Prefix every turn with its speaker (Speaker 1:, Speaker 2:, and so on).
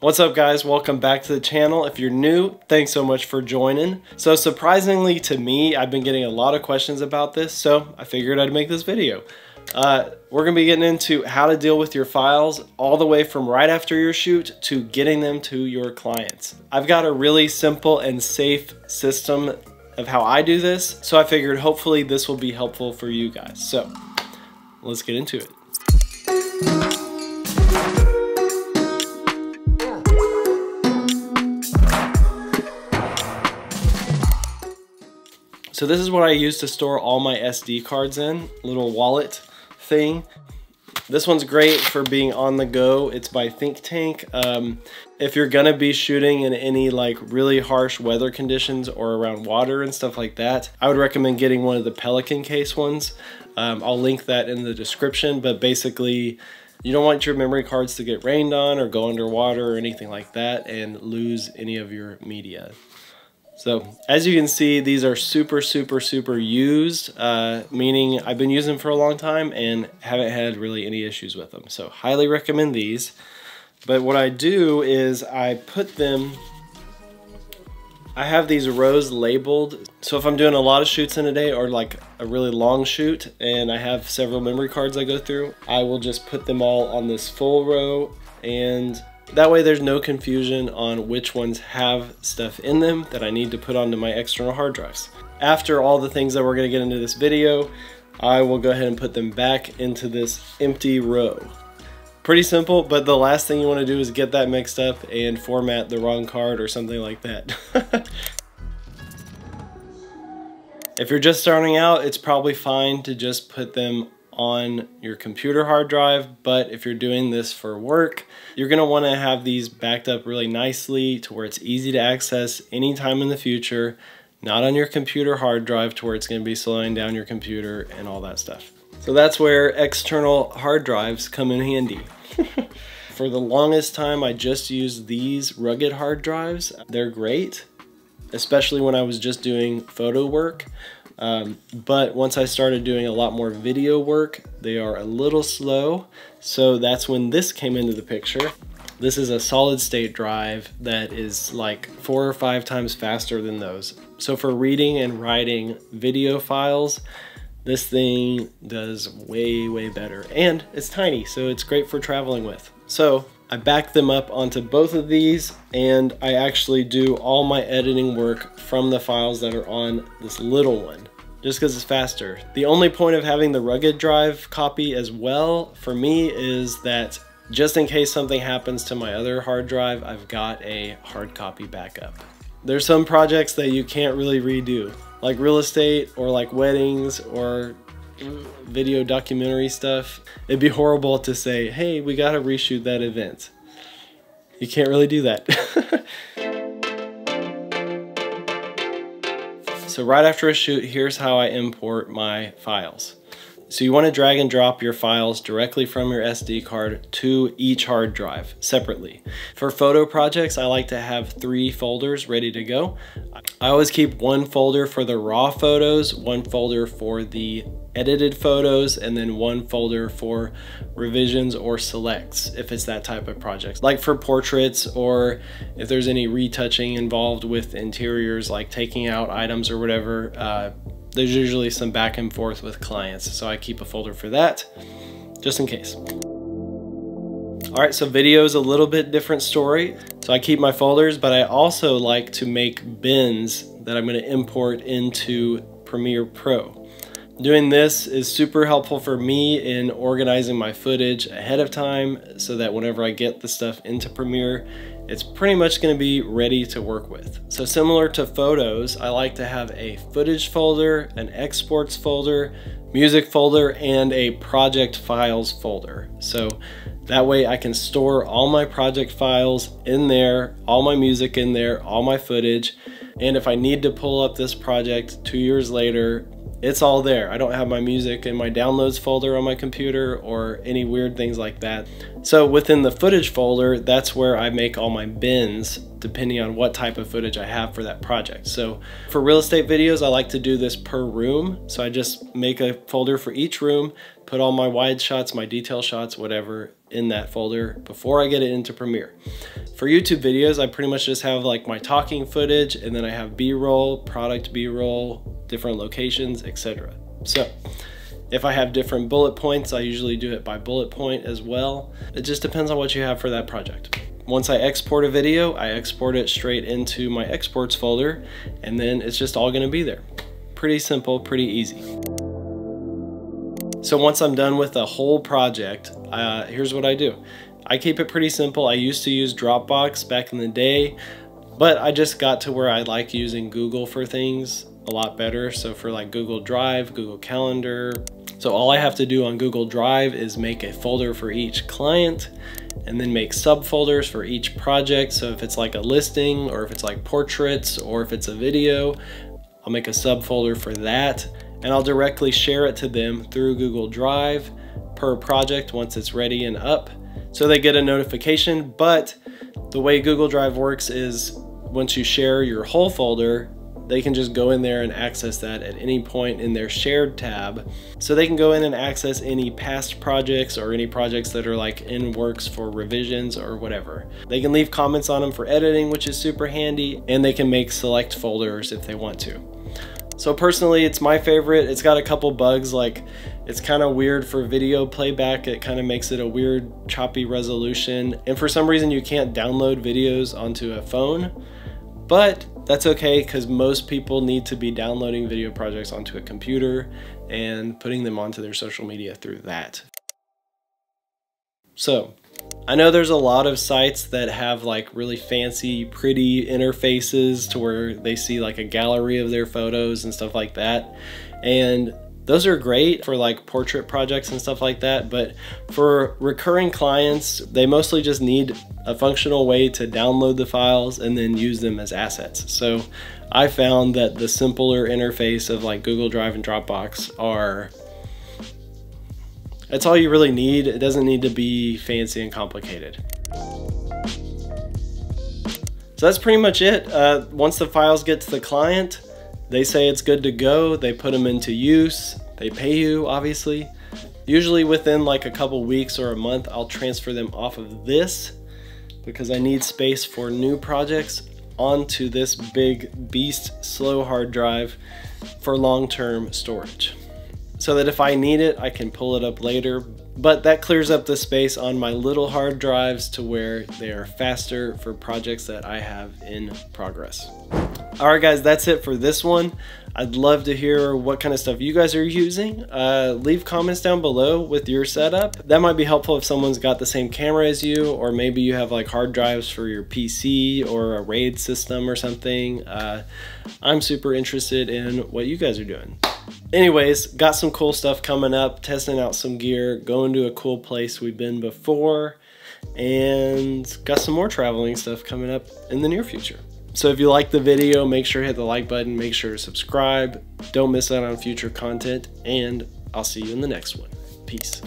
Speaker 1: What's up guys, welcome back to the channel. If you're new, thanks so much for joining. So surprisingly to me, I've been getting a lot of questions about this, so I figured I'd make this video. We're gonna be getting into how to deal with your files all the way from right after your shoot to getting them to your clients. I've got a really simple and safe system of how I do this, so I figured hopefully this will be helpful for you guys. So let's get into it. So this is what I use to store all my SD cards in, little wallet thing. This one's great for being on the go. It's by Think Tank. If you're gonna be shooting in any like really harsh weather conditions or around water and stuff like that, I would recommend getting one of the Pelican case ones. I'll link that in the description, but basically you don't want your memory cards to get rained on or go underwater or anything like that and lose any of your media. So as you can see, these are super used, meaning I've been using them for a long time and haven't had really any issues with them. So highly recommend these. But what I do is I put them, I have these rows labeled. So if I'm doing a lot of shoots in a day or like a really long shoot and I have several memory cards I go through, I will just put them all on this full row, and that way there's no confusion on which ones have stuff in them that I need to put onto my external hard drives. After all the things that we're gonna get into this video, I will go ahead and put them back into this empty row. Pretty simple, but the last thing you wanna do is get that mixed up and format the wrong card or something like that. If you're just starting out, it's probably fine to just put them on your computer hard drive, but if you're doing this for work, you're gonna wanna have these backed up really nicely to where it's easy to access anytime in the future, not on your computer hard drive to where it's gonna be slowing down your computer and all that stuff. So that's where external hard drives come in handy. For the longest time, I just used these rugged hard drives. They're great, especially when I was just doing photo work. But once I started doing a lot more video work, they are a little slow. So that's when this came into the picture. This is a solid state drive that is like 4 or 5 times faster than those. So for reading and writing video files, this thing does way better. And it's tiny, so it's great for traveling with. So I back them up onto both of these, and I actually do all my editing work from the files that are on this little one, just because it's faster. The only point of having the rugged drive copy as well for me is that just in case something happens to my other hard drive, I've got a hard copy backup. There's some projects that you can't really redo, like real estate or like weddings or video documentary stuff. It'd be horrible to say, hey, we gotta reshoot that event. You can't really do that. So right after a shoot, here's how I import my files. So you want to drag and drop your files directly from your SD card to each hard drive separately. For photo projects, I like to have 3 folders ready to go. I always keep one folder for the raw photos, one folder for the edited photos, and then one folder for revisions or selects if it's that type of project. Like for portraits, or if there's any retouching involved with interiors, like taking out items or whatever, there's usually some back and forth with clients, so I keep a folder for that, just in case. All right, so video is a little bit different story. So I keep my folders, but I also like to make bins that I'm gonna import into Premiere Pro. Doing this is super helpful for me in organizing my footage ahead of time so that whenever I get the stuff into Premiere, it's pretty much going to be ready to work with. So similar to photos, I like to have a footage folder, an exports folder, music folder, and a project files folder. So that way I can store all my project files in there, all my music in there, all my footage. And if I need to pull up this project 2 years later, it's all there. I don't have my music in my downloads folder on my computer or any weird things like that. So within the footage folder, that's where I make all my bins depending on what type of footage I have for that project. So for real estate videos, I like to do this per room. So I just make a folder for each room, put put all my wide shots, my detail shots, whatever, in that folder before I get it into Premiere. For YouTube videos, I pretty much just have like my talking footage, and then I have B-roll, product B-roll, different locations, etc. So if I have different bullet points, I usually do it by bullet point as well. It just depends on what you have for that project. Once I export a video, I export it straight into my exports folder, and then it's just all gonna be there. Pretty simple, pretty easy. So once I'm done with the whole project, here's what I do. I keep it pretty simple. I used to use Dropbox back in the day, but I just got to where I like using Google for things a lot better. So for like Google Drive, Google Calendar. So all I have to do on Google Drive is make a folder for each client and then make subfolders for each project. So if it's like a listing, or if it's like portraits, or if it's a video, I'll make a subfolder for that, and I'll directly share it to them through Google Drive per project once it's ready and up. So they get a notification, but the way Google Drive works is once you share your whole folder, they can just go in there and access that at any point in their shared tab. So they can go in and access any past projects or any projects that are like in works for revisions or whatever. They can leave comments on them for editing, which is super handy, and they can make select folders if they want to. So personally, it's my favorite. It's got a couple bugs, like it's kind of weird for video playback. It kind of makes it a weird choppy resolution. And for some reason you can't download videos onto a phone, but that's okay because most people need to be downloading video projects onto a computer and putting them onto their social media through that. So I know there's a lot of sites that have like really fancy, pretty interfaces to where they see like a gallery of their photos and stuff like that. And those are great for like portrait projects and stuff like that. But for recurring clients, they mostly just need a functional way to download the files and then use them as assets. So I found that the simpler interface of like Google Drive and Dropbox that's all you really need. It doesn't need to be fancy and complicated. So that's pretty much it. Once the files get to the client, they say it's good to go. They put them into use. They pay you, obviously. Usually within like a couple weeks or a month, I'll transfer them off of this because I need space for new projects onto this big beast slow hard drive for long-term storage, so that if I need it, I can pull it up later. But that clears up the space on my little hard drives to where they are faster for projects that I have in progress. All right, guys, that's it for this one. I'd love to hear what kind of stuff you guys are using. Leave comments down below with your setup. That might be helpful if someone's got the same camera as you, or maybe you have like hard drives for your PC or a RAID system or something. I'm super interested in what you guys are doing. Anyways, got some cool stuff coming up, testing out some gear, going to a cool place we've been before, and got some more traveling stuff coming up in the near future. So if you like the video, make sure to hit the like button, make sure to subscribe, don't miss out on future content, and I'll see you in the next one. Peace.